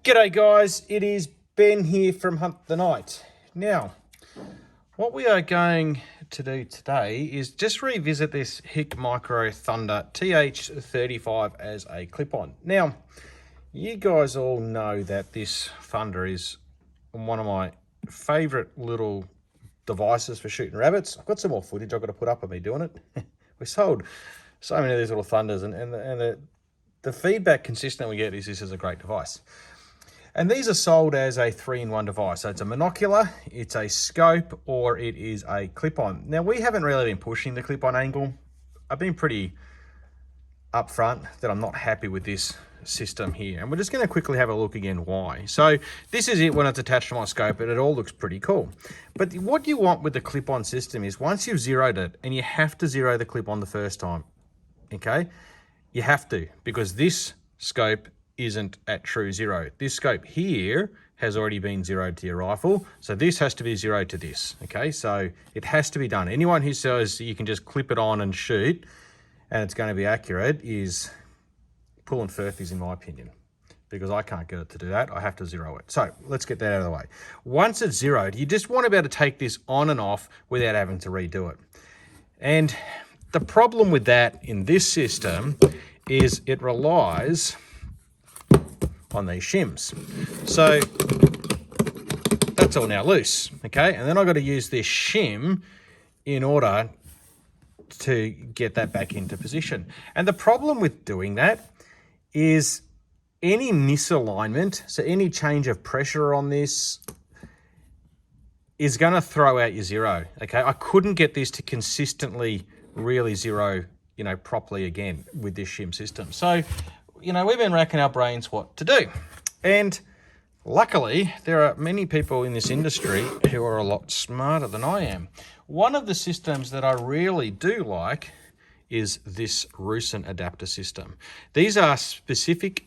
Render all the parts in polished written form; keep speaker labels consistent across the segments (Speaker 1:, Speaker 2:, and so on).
Speaker 1: G'day guys, it is Ben here from Hunt the Night. Now, what we are going to do today is just revisit this HIKMICRO Thunder TH35 as a clip-on. Now, you guys all know that this Thunder is one of my favourite little devices for shooting rabbits. I've got some more footage I've got to put up of me doing it. We sold so many of these little Thunders and the feedback consistent we get is this is a great device. And these are sold as a 3-in-1 device. So it's a monocular, it's a scope, or it is a clip-on. Now, we haven't really been pushing the clip-on angle. I've been pretty upfront that I'm not happy with this system here. And we're just going to quickly have a look again why. So this is it when it's attached to my scope, and it all looks pretty cool. But what you want with the clip-on system is once you've zeroed it, and you have to zero the clip-on the first time, okay? You have to, because this scope isn't at true zero. This scope here has already been zeroed to your rifle, so this has to be zeroed to this, okay? So it has to be done. Anyone who says you can just clip it on and shoot and it's going to be accurate is pulling furfies in my opinion, because I can't get it to do that. I have to zero it. So let's get that out of the way. Once it's zeroed, you just want to be able to take this on and off without having to redo it. And the problem with that in this system is it relies on these shims. So that's all now loose, okay? And then I've got to use this shim in order to get that back into position. And the problem with doing that is any misalignment, so any change of pressure on this is going to throw out your zero, okay? I couldn't get this to consistently really zero, properly again with this shim system. So, we've been racking our brains what to do. And luckily, there are many people in this industry who are a lot smarter than I am. One of the systems that I really do like is this Rusan adapter system. These are specific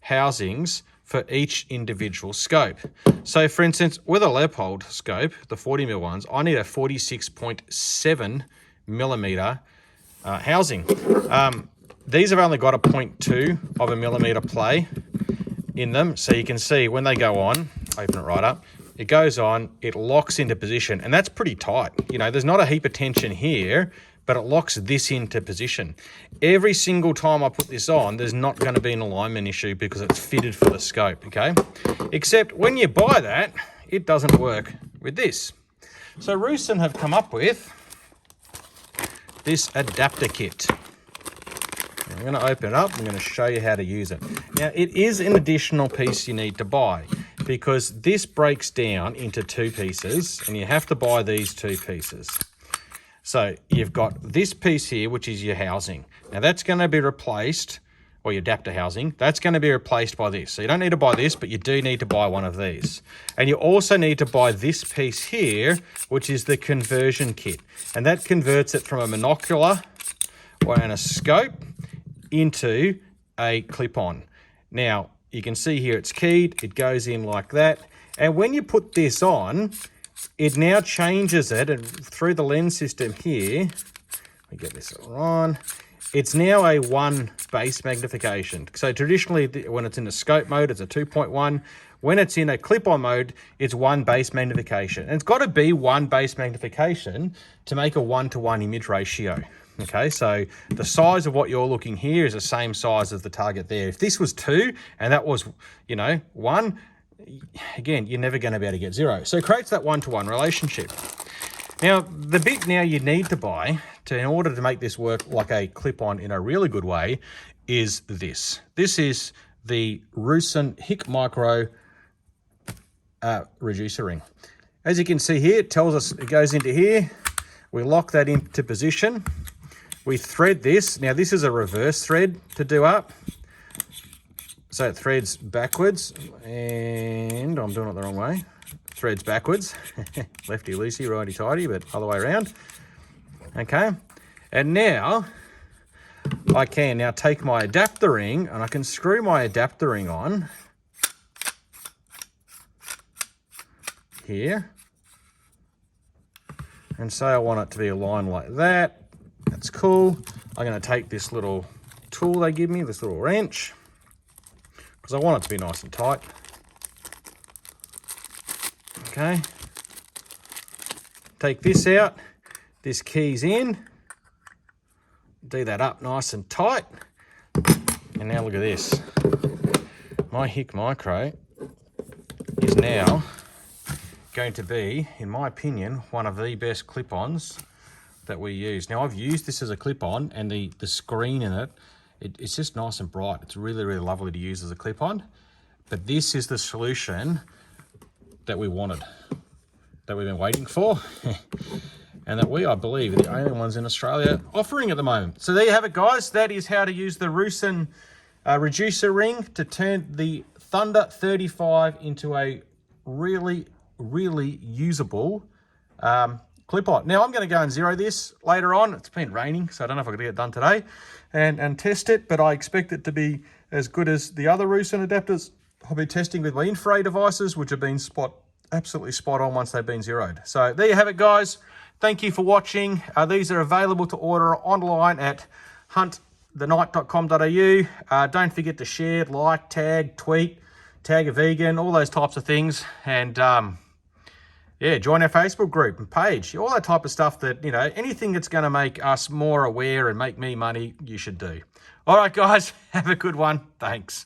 Speaker 1: housings for each individual scope. So for instance, with a Leopold scope, the 40mm ones, I need a 46.7mm housing. These have only got a 0.2 of a millimeter play in them. So you can see when they go on, open it right up, it goes on, it locks into position, and that's pretty tight. There's not a heap of tension here, but it locks this into position. Every single time I put this on, there's not going to be an alignment issue because it's fitted for the scope, okay? Except when you buy that, it doesn't work with this. So Rusan have come up with this adapter kit. I'm going to open it up. I'm going to show you how to use it. Now, it is an additional piece you need to buy because this breaks down into 2 pieces, and you have to buy these 2 pieces. So you've got this piece here, which is your housing. Now, that's going to be replaced, or your adapter housing. That's going to be replaced by this. So you don't need to buy this, but you do need to buy one of these. And you also need to buy this piece here, which is the conversion kit. And that converts it from a monocular and a scope into a clip-on. Now, you can see here it's keyed, it goes in like that. And when you put this on, it now changes it, and through the lens system here, let me get this on, it's now a 1 base magnification. So traditionally, when it's in the scope mode, it's a 2.1. When it's in a clip-on mode, it's 1 base magnification. And it's got to be 1 base magnification to make a 1-to-1 image ratio. Okay, so the size of what you're looking here is the same size as the target there. If this was 2 and that was, 1, again, you're never going to be able to get 0. So it creates that 1-to-1 relationship. Now, the bit now you need to buy in order to make this work like a clip-on in a really good way is this. This is the Rusan HIKMICRO reducer ring. As you can see here, it tells us it goes into here. We lock that into position. We thread this. Now, this is a reverse thread to do up. So it threads backwards, and I'm doing it the wrong way. Threads backwards. Lefty-loosey, righty-tighty, but other way around. Okay. And now, I can now take my adapter ring, and I can screw my adapter ring on here. And say I want it to be aligned like that. That's cool. I'm going to take this little tool they give me, this little wrench, because I want it to be nice and tight. Okay. Take this out. This key's in. Do that up nice and tight. And now look at this. My HIKMICRO is now going to be, in my opinion, one of the best clip-ons that we use. Now, I've used this as a clip-on, and the screen in it, it's just nice and bright. It's really, really lovely to use as a clip-on. But this is the solution that we wanted, that we've been waiting for, and that we, I believe, are the only ones in Australia offering at the moment. So there you have it, guys. That is how to use the Rusan reducer ring to turn the Thunder 35 into a really, really usable clip-on. Now, I'm going to go and zero this later on. It's been raining, so I don't know if I can get it done today and test it, but I expect it to be as good as the other Rusan adapters I'll be testing with my infrared devices, which have been absolutely spot on once they've been zeroed. So there you have it, guys. Thank you for watching. These are available to order online at huntthetonight.com.au. Don't forget to share, like, tag, tweet, tag a vegan, all those types of things. And yeah, join our Facebook group and page, all that type of stuff that, you know, anything that's going to make us more aware and make me money, you should do. All right, guys, have a good one. Thanks.